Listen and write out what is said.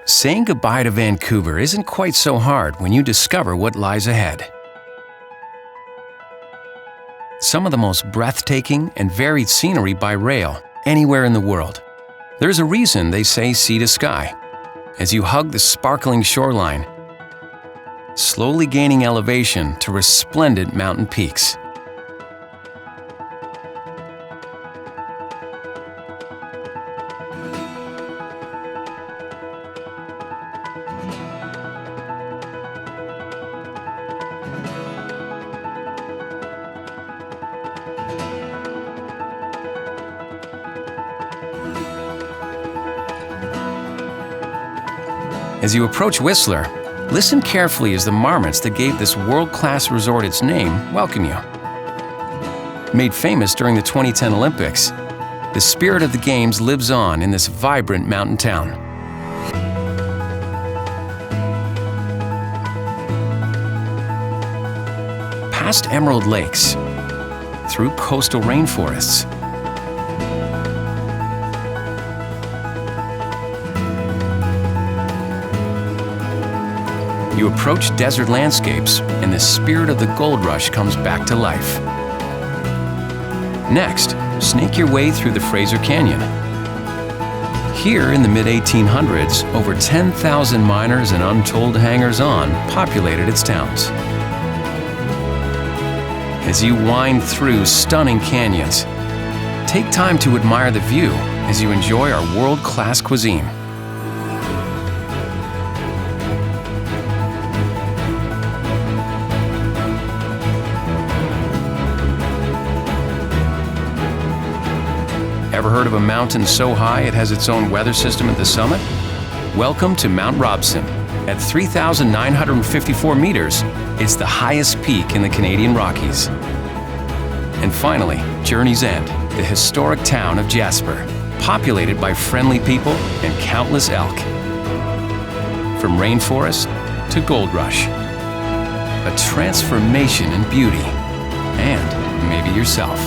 Saying goodbye to Vancouver isn't quite so hard when you discover what lies ahead. Some of the most breathtaking and varied scenery by rail anywhere in the world. There's a reason they say sea to sky. As you hug the sparkling shoreline, slowly gaining elevation to resplendent mountain peaks. As you approach Whistler, listen carefully as the marmots that gave this world-class resort its name welcome you. Made famous during the 2010 Olympics, the spirit of the Games lives on in this vibrant mountain town. Past emerald lakes, through coastal rainforests, you approach desert landscapes, and the spirit of the gold rush comes back to life. Next, snake your way through the Fraser Canyon. Here in the mid-1800s, over 10,000 miners and untold hangers-on populated its towns. As you wind through stunning canyons, take time to admire the view as you enjoy our world-class cuisine. Ever heard of a mountain so high it has its own weather system at the summit? Welcome to Mount Robson. At 3,954 meters, it's the highest peak in the Canadian Rockies. And finally, Journey's End, the historic town of Jasper, populated by friendly people and countless elk. From rainforest to gold rush, a transformation in beauty, and maybe yourself.